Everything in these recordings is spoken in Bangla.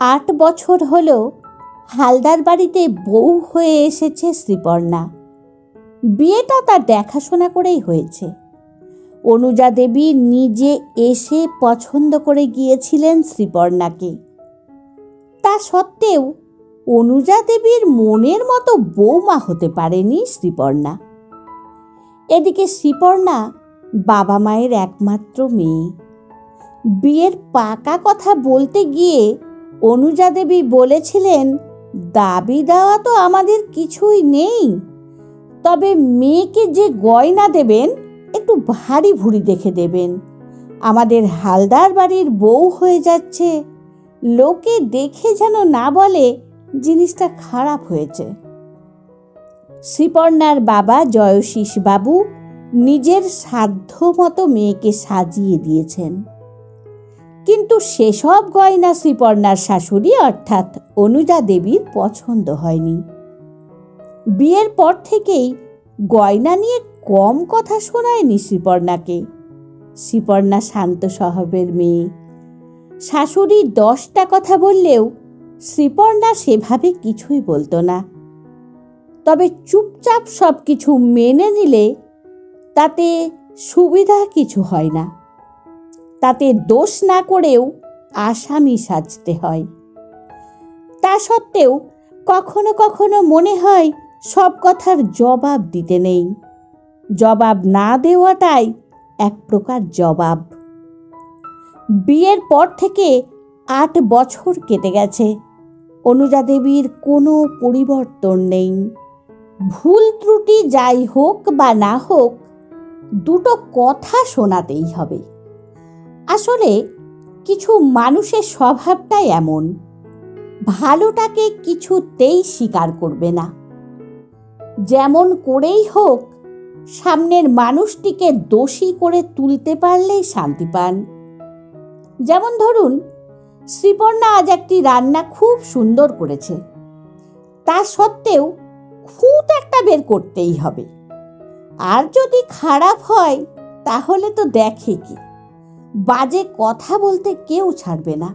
8 বছর হলো হালদার বাড়িতে বউ হয়ে এসেছে শ্রীপর্ণা। বিয়েটা তার দেখাশোনা করেই হয়েছে। অনুজা দেবী নিজে এসে পছন্দ করে গিয়েছিলেন শ্রীপর্ণাকে। তা সত্ত্বেও অনুজা দেবীর মনের মতো বৌমা হতে পারেনি শ্রীপর্ণা। এদিকে শ্রীপর্ণা বাবা মায়ের একমাত্র মেয়ে। বিয়ের পাকা কথা বলতে গিয়ে অনুজা দেবী বলেছিলেন, দাবি দেওয়া তো আমাদের কিছুই নেই, তবে মেয়েকে যে গয়না দেবেন একটু ভারী ভুরি দেখে দেবেন। আমাদের হালদার বাড়ির বউ হয়ে যাচ্ছে, লোকে দেখে যেন না বলে জিনিসটা খারাপ হয়েছে। শ্রীপর্ণার বাবা জয়শীষ বাবু নিজের সাধ্য মতো মেয়েকে সাজিয়ে দিয়েছেন, কিন্তু সেসব গয়না শ্রীপর্ণার শাশুড়ি অর্থাৎ অনুজা দেবীর পছন্দ হয়নি। বিয়ের পর থেকেই গয়না নিয়ে কম কথা শোনায়নি শ্রীপর্ণাকে। শ্রীপর্ণা শান্ত স্বভাবের মেয়ে। শাশুড়ি 10টা কথা বললেও শ্রীপর্ণা সেভাবে কিছুই বলতো না। তবে চুপচাপ সব কিছু মেনে নিলে তাতে সুবিধা কিছু হয় না, তাতে দোষ না করেও আসামি সাজতে হয়। তা সত্ত্বেও কখনো কখনো মনে হয় সব কথার জবাব দিতে নেই। জবাব না দেওয়াটাই এক প্রকার জবাব। বিয়ের পর থেকে 8 বছর কেটে গেছে। অনুজা দেবীর কোনো পরিবর্তন নেই। ভুল ত্রুটি যাই হোক বা না হোক, দুটো কথা শোনাতেই হবে। আসলে কিছু মানুষের স্বভাবটাই এমন, ভালোটাকে কিছুতেই স্বীকার করবে না। যেমন করেই হোক সামনের মানুষটিকে দোষী করে তুলতে পারলেই শান্তি পান। যেমন ধরুন, শ্রীপর্ণা আজ একটি রান্না খুব সুন্দর করেছে, তা সত্ত্বেও খুঁত একটা বের করতেই হবে। আর যদি খারাপ হয় তাহলে তো দেখে কি, বাজে কথা বলতে কেউ ছাড়বে না।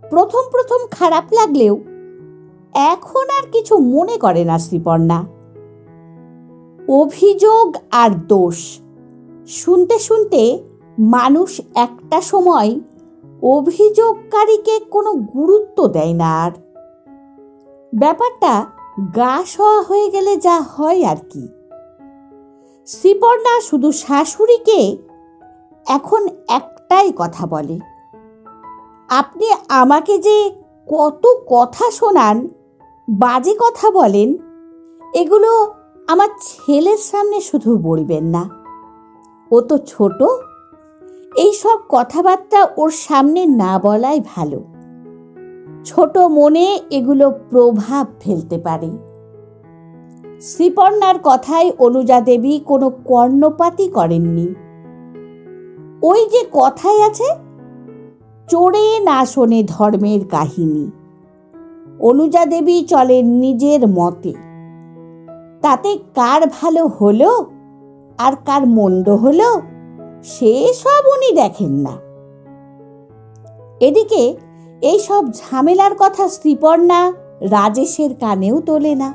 প্রথম প্রথম খারাপ লাগলেও এখন আর কিছু মনে করে না শ্রীপর্ণা। অভিযোগ আর দোষ শুনতে শুনতে মানুষ একটা সময় অভিযোগকারীকে কোনো গুরুত্ব দেয় না আর। ব্যাপারটা গা সওয়া হয়ে গেলে যা হয় আর কি। শ্রীপর্ণা শুধু শাশুড়িকে এখন একটাই কথা বলে, আপনি আমাকে যে কত কথা শোনান, বাজে কথা বলেন, এগুলো আমার ছেলের সামনে শুধু বলবেন না। ও তো ছোট, এই সব কথাবার্তা ওর সামনে না বলাই ভালো। ছোট মনে এগুলো প্রভাব ফেলতে পারে। শ্রীপর্ণার কথায় অনুজা দেবী কোনো কর্ণপাতই করেননি। ওই যে কথায় আছে, চোরে না শোনে ধর্মের কাহিনী। অনুজা দেবী চলেন নিজের মতে। তাতে কার ভালো হলো আর কার মন্দ হলো সেসব উনি দেখেন না। এদিকে এই সব ঝামেলার কথা শ্রীপর্ণা রাজেশের কানেও তোলে না।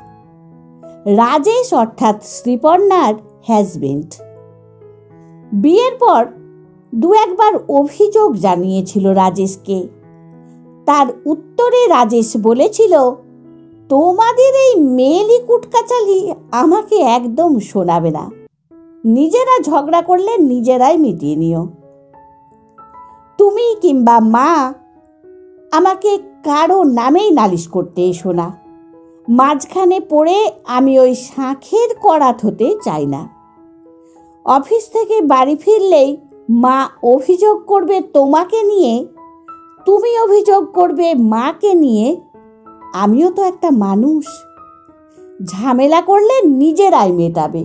রাজেশ অর্থাৎ শ্রীপর্ণার হাজবেন্ড। বিয়ের পর 2-1বার অভিযোগ জানিয়েছিল রাজেশকে। তার উত্তরে রাজেশ বলেছিল, তোমাদের এই মেয়েলি কুটকাচালি আমাকে একদম শোনাবে না। নিজেরা ঝগড়া করলে নিজেরাই মিটিয়ে নিও। তুমি কিংবা মা আমাকে কারো নামেই নালিশ করতে এসো না। মাঝখানে পড়ে আমি ওই শাঁখের করাত হতে চাই না। অফিস থেকে বাড়ি ফিরলেই মা অভিযোগ করবে তোমাকে নিয়ে, তুমি অভিযোগ করবে মাকে নিয়ে। আমিও তো একটা মানুষ, ঝামেলা করলে নিজেরাই মেটাবে।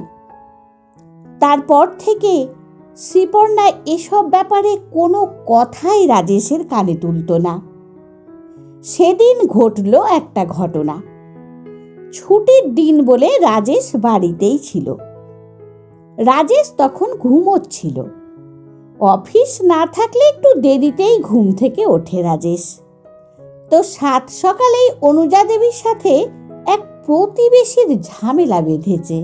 তারপর থেকে শ্রীপর্ণা এসব ব্যাপারে কোনো কথাই রাজেশের কানে তুলত না। সেদিন ঘটল একটা ঘটনা। ছুটির দিন বলে রাজেশ বাড়িতেই ছিল। রাজেশ তখন ঘুমোচ্ছিল। অফিস না থাকলে একটু দেরিতেই ঘুম থেকে ওঠে রাজেশ। তো সাত সকালেই অনুজা দেবীর সাথে এক প্রতিবেশীর ঝামেলা বেঁধেছে।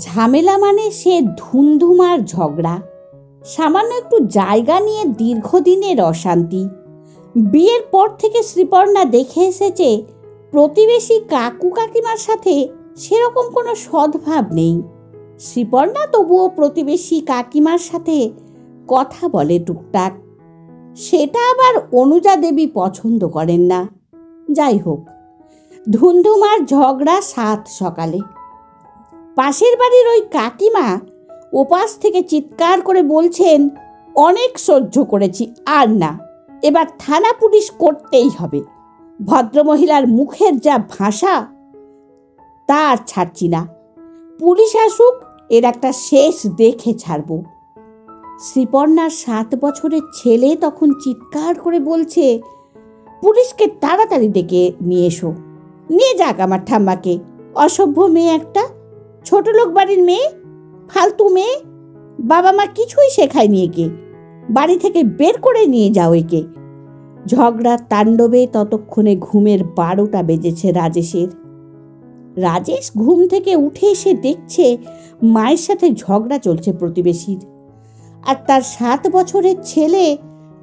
ঝামেলা মানে সে ধুমধুমার ঝগড়া, সামান্য একটু জায়গা নিয়ে দীর্ঘদিনের অশান্তি। বিয়ের পর থেকে শ্রীপর্ণা দেখে এসেছে প্রতিবেশী কাকু কাকিমার সাথে সেরকম কোনো সদ্ভাব নেই। শ্রীপর্ণা তবুও প্রতিবেশী কাকিমার সাথে কথা বলে টুকটাক, সেটা আবার অনুজা দেবী পছন্দ করেন না। যাই হোক, ধুমধুমার ঝগড়া সাত সকালে। পাশের বাড়ির ওই কাকিমা ওপাশ থেকে চিৎকার করে বলছেন, অনেক সহ্য করেছি, আর না, এবার থানা পুলিশ করতেই হবে। ভদ্রমহিলার মুখের যা ভাষা, তা আর ছাড়ছি না। পুলিশ আসুক, এর একটা শেষ দেখে ছাড়ব। শ্রীপর্ণার 7 বছরের ছেলে তখন চিৎকার করে বলছে, পুলিশকে তাড়াতাড়ি ডেকে নিয়ে এসো, নিয়ে যাক আমার ঠাম্মাকে। অসভ্য মেয়ে একটা, ছোট লোক বাড়ির মেয়ে, ফালতু মেয়ে, বাবা মা কিছুই শেখায়নি একে, বাড়ি থেকে বের করে নিয়ে যাও একে। ঝগড়ার তাণ্ডবে ততক্ষণে ঘুমের 12টা বেজেছে রাজেশের। রাজেশ ঘুম থেকে উঠে এসে দেখছে মায়ের সাথে ঝগড়া চলছে প্রতিবেশীর, আর তার 7 বছরের ছেলে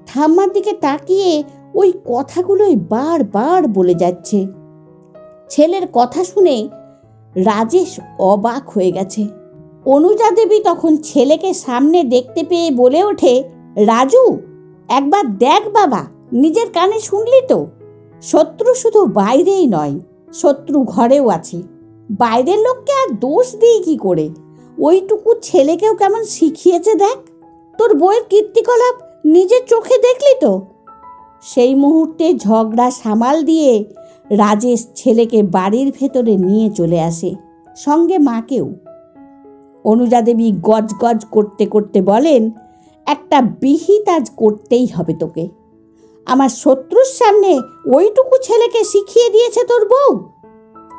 ঠাম্মার দিকে তাকিয়ে ওই কথাগুলোই বারবার বলে যাচ্ছে। ছেলের কথা শুনে রাজেশ অবাক হয়ে গেছে। অনুজা দেবী তখন ছেলেকে সামনে দেখতে পেয়ে বলে ওঠে, রাজু, একবার দেখ বাবা, নিজের কানে শুনলি তো? শত্রু শুধু বাইরেই নয়, শত্রু ঘরেও আছে। বাইরের লোককে আর দোষ দিই কি করে? ওইটুকু ছেলেকেও কেমন শিখিয়েছে দেখ। তোর বইয়ের কীর্তিকলাপ নিজের চোখে দেখলি তো? সেই মুহূর্তে ঝগড়া সামাল দিয়ে রাজেশ ছেলেকে বাড়ির ভেতরে নিয়ে চলে আসে, সঙ্গে মাকেও। অনুজা দেবী গজ গজ করতে করতে বলেন, একটা বিহিত আজ করতেই হবে তোকে। আমার শত্রুর সামনে ওইটুকু ছেলেকে শিখিয়ে দিয়েছে তোর বউ,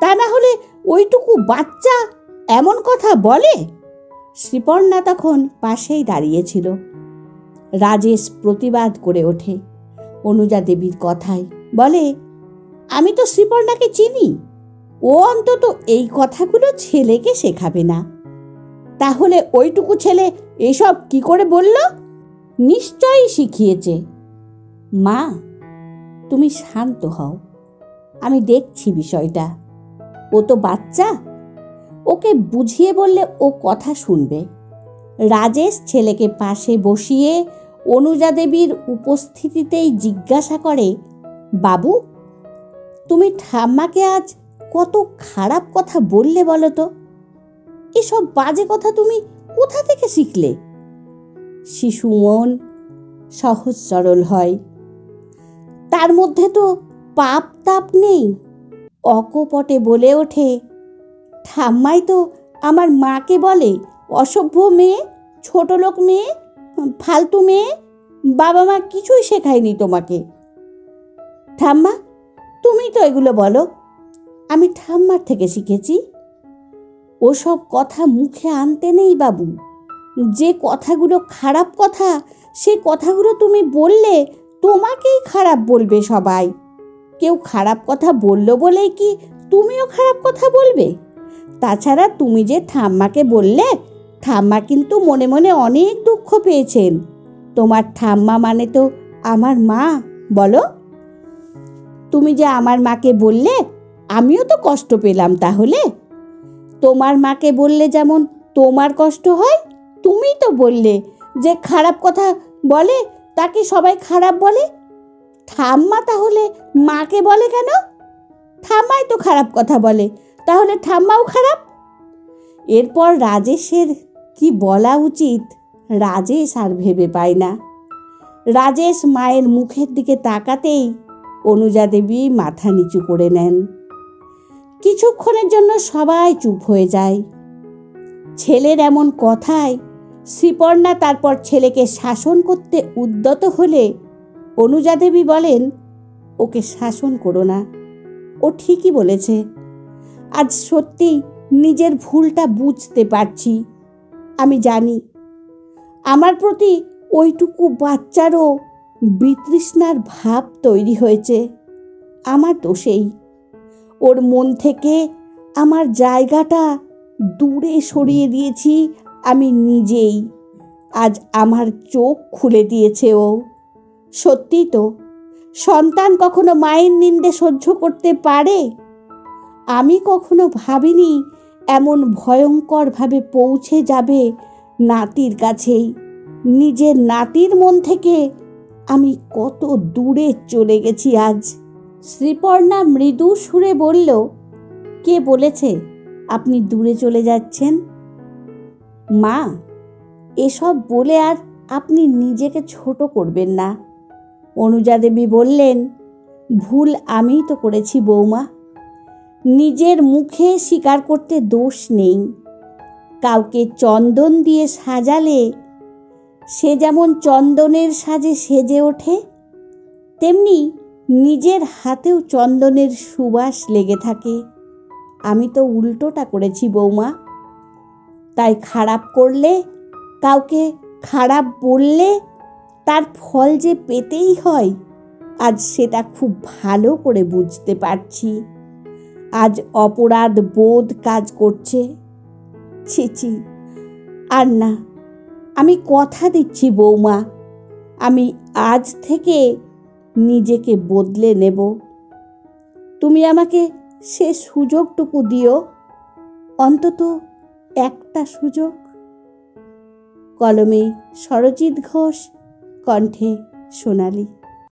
তা না হলে ওইটুকু বাচ্চা এমন কথা বলে? শ্রীপর্ণা তখন পাশেই দাঁড়িয়েছিল। রাজেশ প্রতিবাদ করে ওঠে অনুজা দেবীর কথায়, বলে, আমি তো শ্রীপর্ণাকে চিনি, ও অন্তত এই কথাগুলো ছেলেকে শেখাবে না। তাহলে ওইটুকু ছেলে এসব কি করে বলল? নিশ্চয়ই শিখিয়েছে। মা, তুমি শান্ত হও, আমি দেখছি বিষয়টা। ও তো বাচ্চা, ওকে বুঝিয়ে বললে ও কথা শুনবে। রাজেশ ছেলেকে পাশে বসিয়ে অনুজা দেবীর উপস্থিতিতেই জিজ্ঞাসা করে, বাবু, তুমি ঠাম্মাকে আজ কত খারাপ কথা বললে বলো তো? এসব বাজে কথা তুমি কোথা থেকে শিখলে? শিশু মন সহজ সরল হয়, তার মধ্যে তো পাপ তাপ নেই। অকপটে বলে ওঠে, ঠাম্মাই তো আমার মাকে বলে অসভ্য মেয়ে, ছোট লোক মেয়ে, ফালতু মেয়ে, বাবা মা কিছুই শেখায়নি তোমাকে। ঠাম্মা, তুমি তো এগুলো বলো, আমি ঠাম্মার থেকে শিখেছি। ওসব কথা মুখে আনতে নেই বাবু। যে কথাগুলো খারাপ কথা, সে কথাগুলো তুমি বললে তোমাকেই খারাপ বলবে সবাই। কেউ খারাপ কথা বলল বলেই কি তুমিও খারাপ কথা বলবে? তাছাড়া তুমি যে ঠাম্মাকে বললে, ঠাম্মা কিন্তু মনে মনে অনেক দুঃখ পেয়েছেন। তোমার ঠাম্মা মানে তো আমার মা, বলো? তুমি যে আমার মাকে বললে, আমিও তো কষ্ট পেলাম। তাহলে তোমার মাকে বললে যেমন তোমার কষ্ট হয়, তুমি তো বললে যে খারাপ কথা বলে তাকে সবাই খারাপ বলে। ঠাম্মা তাহলে মাকে বলে কেন? ঠাম্মাই তো খারাপ কথা বলে, তাহলে ঠাম্মাও খারাপ? এরপর রাজেশের কি বলা উচিত রাজেশ আর ভেবে পায় না। রাজেশ মায়ের মুখের দিকে তাকাতেই অনুজা দেবী মাথা নিচু করে নেন। কিছুক্ষণের জন্য সবাই চুপ হয়ে যায়। ছেলের এমন কথায় শ্রীপর্ণা তারপর ছেলেকে শাসন করতে উদ্যত হলে অনুজা দেবী বলেন, ওকে শাসন করো না, ও ঠিকই বলেছে। আজ সত্যি নিজের ভুলটা বুঝতে পারছি। আমি জানি আমার প্রতি ওইটুকু বাচ্চারও বিতৃষ্ণার ভাব তৈরি হয়েছে। আমার দোষেই। ওর মন থেকে আমার জায়গাটা দূরে সরিয়ে দিয়েছি আমি নিজেই। আজ আমার চোখ খুলে দিয়েছে ও। সত্যি তো, সন্তান কখনো মায়ের নিন্দে সহ্য করতে পারে? আমি কখনো ভাবিনি এমন ভয়ঙ্করভাবে পৌঁছে যাবে নাতির কাছেই। নিজের নাতির মন থেকে আমি কত দূরে চলে গেছি আজ। শ্রীপর্ণা মৃদু সুরে বলল, কে বলেছে আপনি দূরে চলে যাচ্ছেন? মা, এসব বলে আর আপনি নিজেকে ছোট করবেন না। অনুজা দেবী বললেন, ভুল আমিই তো করেছি বৌমা। নিজের মুখে স্বীকার করতে দোষ নেই। কাউকে চন্দন দিয়ে সাজালে সে যেমন চন্দনের সাজে সেজে ওঠে, তেমনি নিজের হাতেও চন্দনের সুবাস লেগে থাকে। আমি তো উল্টোটা করেছি বৌমা। তাই খারাপ করলে, কাউকে খারাপ বললে তার ফল যে পেতেই হয়, আজ সেটা খুব ভালো করে বুঝতে পারছি। আজ অপরাধ বোধ কাজ করছে। ছি, আর না। আমি কথা দিচ্ছি বৌমা, আমি আজ থেকে নিজেকে বদলে নেব। তুমি আমাকে সে সুযোগটুকু দিও, অন্তত একটা সুযোগ। কলমে সরজিৎ ঘোষ, কণ্ঠে সোনালী।